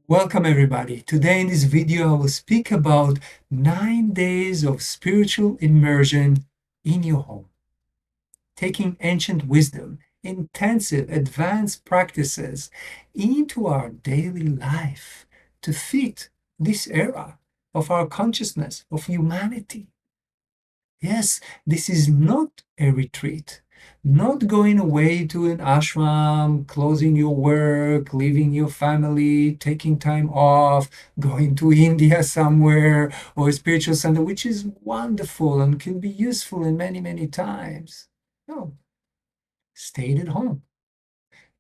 Welcome everybody. Today in this video I will speak about 9 days of spiritual immersion in your home. Taking ancient wisdom, intensive advanced practices into our daily life to fit this era of our consciousness, of humanity. Yes, this is not a retreat, not going away to an ashram, closing your work, leaving your family, taking time off, going to India somewhere or a spiritual center, which is wonderful and can be useful in many, many times. No, stayed at home,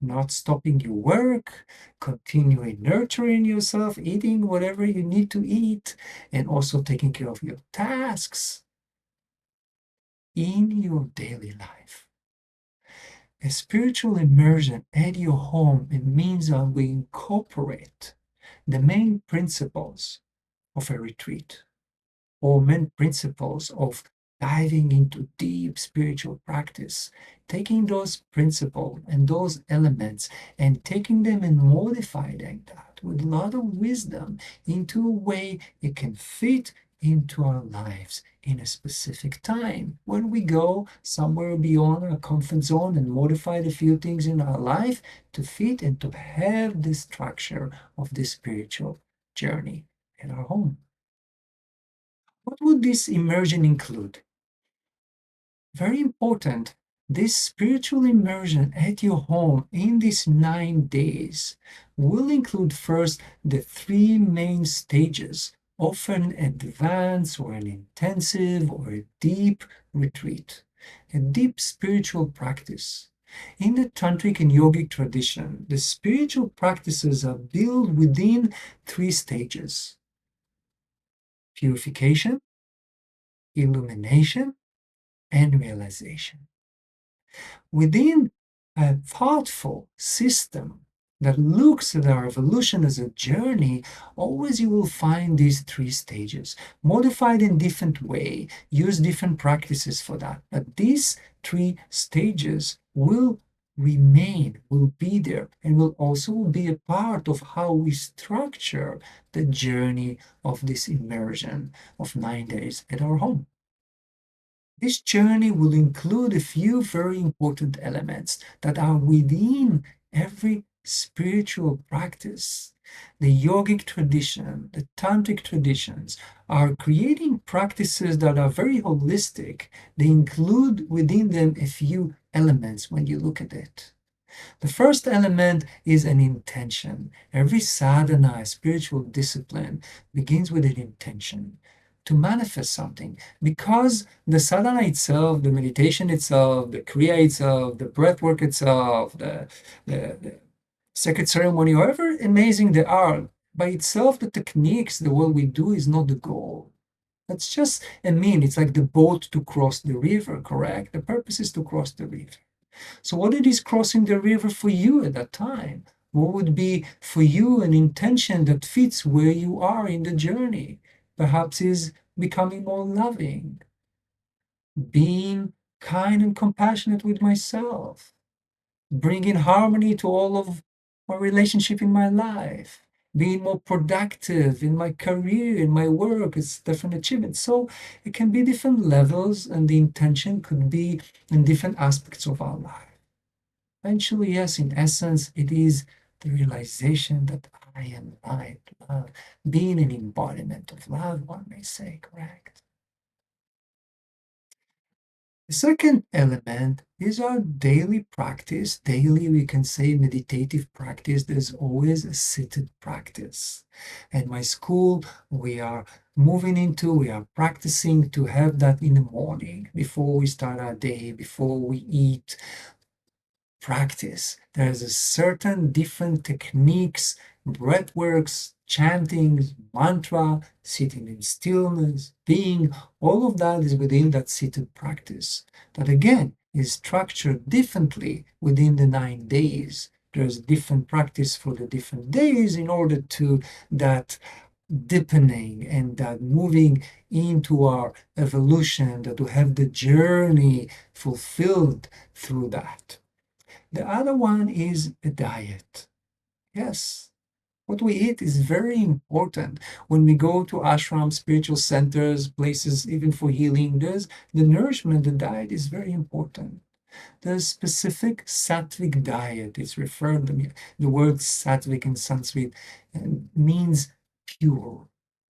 not stopping your work, continuing nurturing yourself, eating whatever you need to eat, and also taking care of your tasks in your daily life. A spiritual immersion at your home, it means that we incorporate the main principles of a retreat or main principles of diving into deep spiritual practice, taking those principles and those elements and taking them and modifying that with a lot of wisdom into a way it can fit into our lives in a specific time. When we go somewhere beyond our comfort zone and modify a few things in our life to fit and to have the structure of this spiritual journey in our home. What would this immersion include? Very important. This spiritual immersion at your home in these 9 days will include first the three main stages of an advanced or an intensive or a deep retreat, a deep spiritual practice. In the tantric and yogic tradition, the spiritual practices are built within three stages: purification, illumination, and realization. Within a thoughtful system that looks at our evolution as a journey, always you will find these three stages, modified in different way, use different practices for that. But these three stages will remain, will be there, and will also be a part of how we structure the journey of this immersion of 9 days at our home. This journey will include a few very important elements that are within every spiritual practice. The yogic tradition, the tantric traditions are creating practices that are very holistic. They include within them a few elements when you look at it. The first element is an intention. Every sadhana, spiritual discipline, begins with an intention to manifest something, because the sadhana itself, the meditation itself, the kriya itself, the breath work itself, the sacred ceremony, however amazing they are, by itself, the techniques, the what we do is not the goal. That's just a mean. It's like the boat to cross the river, correct? The purpose is to cross the river. So what it is crossing the river for you at that time? What would be for you an intention that fits where you are in the journey? Perhaps is becoming more loving, being kind and compassionate with myself, bringing harmony to all of my relationship in my life, being more productive in my career, in my work. It's different achievements. So it can be different levels, and the intention could be in different aspects of our life. Eventually, yes, in essence, it is the realization that I am light, love, being an embodiment of love, one may say, correct? The second element is our daily practice. Daily, we can say meditative practice. There's always a seated practice. At my school, we are we are practicing to have that in the morning before we start our day, before we eat. Practice. There's a certain different techniques, breath works, chanting, mantra, sitting in stillness, being, all of that is within that seated practice. That again is structured differently within the 9 days. There's different practice for the different days in order to that deepening and that moving into our evolution, that to have the journey fulfilled through that. The other one is a diet. Yes, What we eat is very important. When we go to ashrams, spiritual centers, places even for healing, there's the nourishment, the diet is very important. The specific sattvic diet is referred to, the word sattvic in Sanskrit means pure,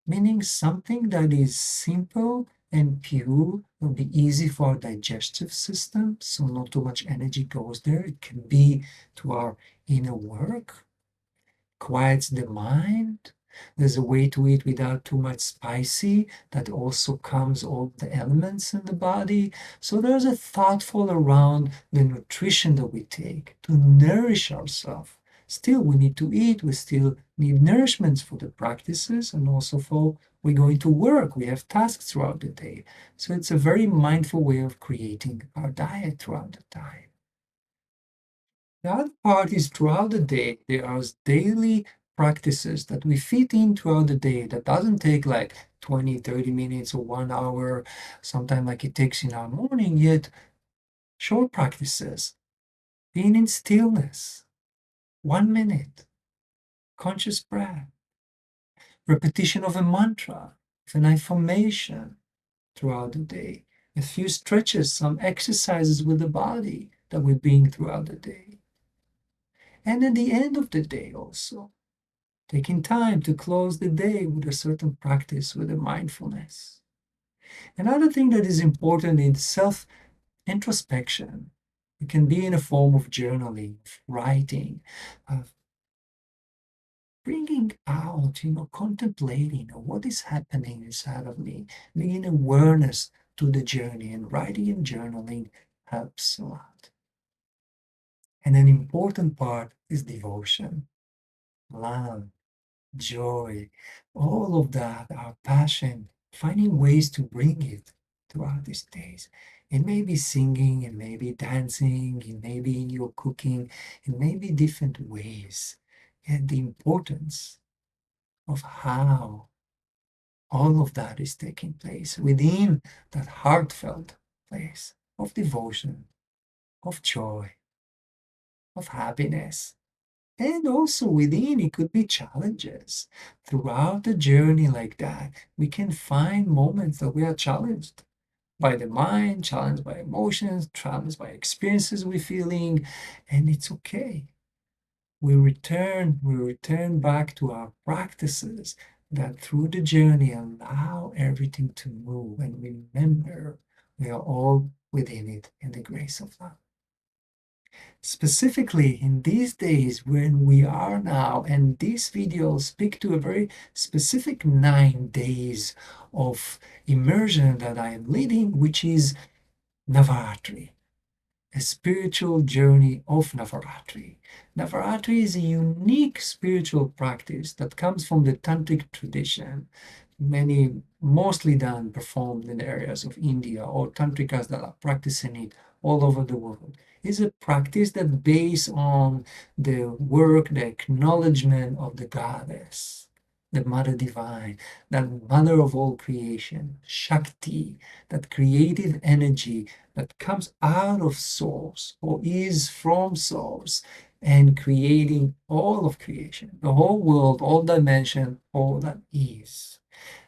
meaning something that is simple and pure, will be easy for our digestive system, so not too much energy goes there. It can be to our inner work, quiets the mind. There's a way to eat without too much spicy that also comes all the elements in the body. So there's a thoughtful around the nutrition that we take to nourish ourselves. Still, we need to eat. We still need nourishments for the practices and also for we're going to work. We have tasks throughout the day. So it's a very mindful way of creating our diet throughout the time. The other part is throughout the day, there are daily practices that we fit in throughout the day that doesn't take like 20, 30 minutes or 1 hour, sometimes like it takes in our morning, yet short practices. Being in stillness, 1 minute, conscious breath, repetition of a mantra, of an affirmation throughout the day, a few stretches, some exercises with the body that we're doing throughout the day. And at the end of the day also, taking time to close the day with a certain practice, with a mindfulness. Another thing that is important is self introspection. It can be in a form of journaling, of writing, of bringing out, contemplating what is happening inside of me, bringing awareness to the journey, and writing and journaling helps a lot. And an important part is devotion, love, joy, all of that, our passion, finding ways to bring it throughout these days. It may be singing, it may be dancing, it may be in your cooking, it may be different ways. And the importance of how all of that is taking place within that heartfelt place of devotion, of joy, of happiness. And also within, it could be challenges. Throughout the journey like that, we can find moments that we are challenged by the mind, challenged by emotions, challenged by experiences we're feeling, and it's okay. We return back to our practices that through the journey allow everything to move and remember we are all within it in the grace of love. Specifically in these days when we are now, and these videos speak to a very specific 9 days of immersion that I am leading, which is Navaratri, a spiritual journey of Navaratri. Navaratri is a unique spiritual practice that comes from the Tantric tradition, mostly done, performed in areas of India or Tantrikas that are practicing it all over the world. Is a practice that based on the work, the acknowledgement of the goddess, the mother divine, that mother of all creation, Shakti, that creative energy that comes out of source or is from source and creating all of creation, the whole world, all dimension, all that is.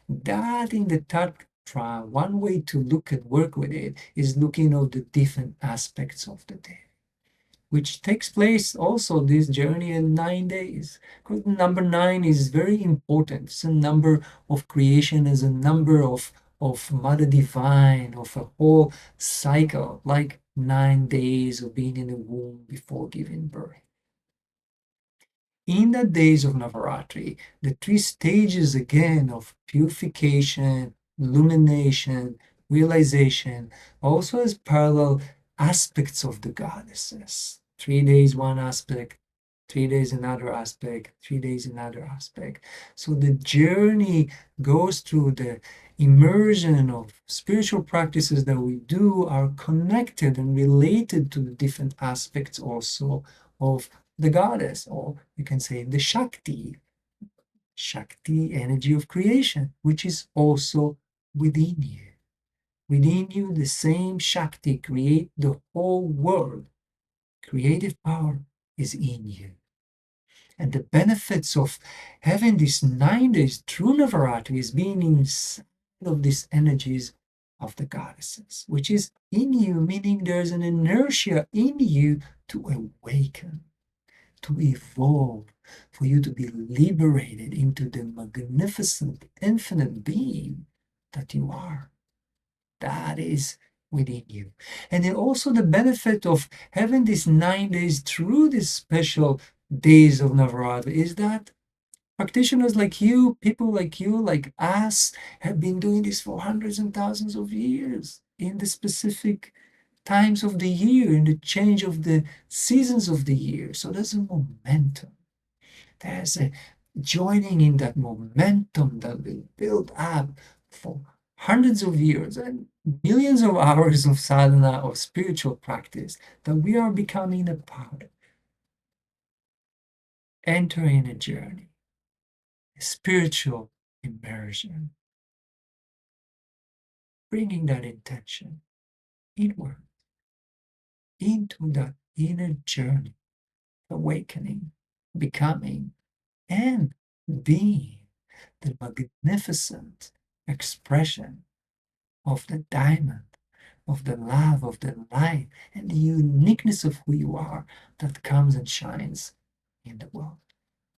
That in the third trial, one way to look and work with it is looking at the different aspects of the day, which takes place also this journey in 9 days. Because number 9 is very important. It's a number of creation, is a number of Mother Divine, of a whole cycle, like 9 days of being in the womb before giving birth. In the days of Navaratri, the 3 stages again of purification, illumination, realization, also as parallel aspects of the goddesses. 3 days, one aspect, 3 days, another aspect, 3 days, another aspect. So the journey goes through the immersion of spiritual practices that we do are connected and related to the different aspects also of the goddess, or you can say the Shakti energy of creation, which is also within you. Within you, the same Shakti create the whole world. Creative power is in you. And the benefits of having these 9 days through Navaratri is being inside of these energies of the goddesses, which is in you, meaning there's an inertia in you to awaken, to evolve, for you to be liberated into the magnificent, infinite being that you are. That is within you. And then also the benefit of having these 9 days through these special days of Navaratri is that practitioners like you, people like you, like us, have been doing this for hundreds and thousands of years in the specific times of the year, in the change of the seasons of the year. So there's a momentum. There's a joining in that momentum that will build up for hundreds of years and millions of hours of sadhana or spiritual practice that we are becoming a part of. Entering a journey, a spiritual immersion, bringing that intention inward into that inner journey, awakening, becoming, and being the magnificent expression of the diamond, of the love, of the light, and the uniqueness of who you are that comes and shines in the world.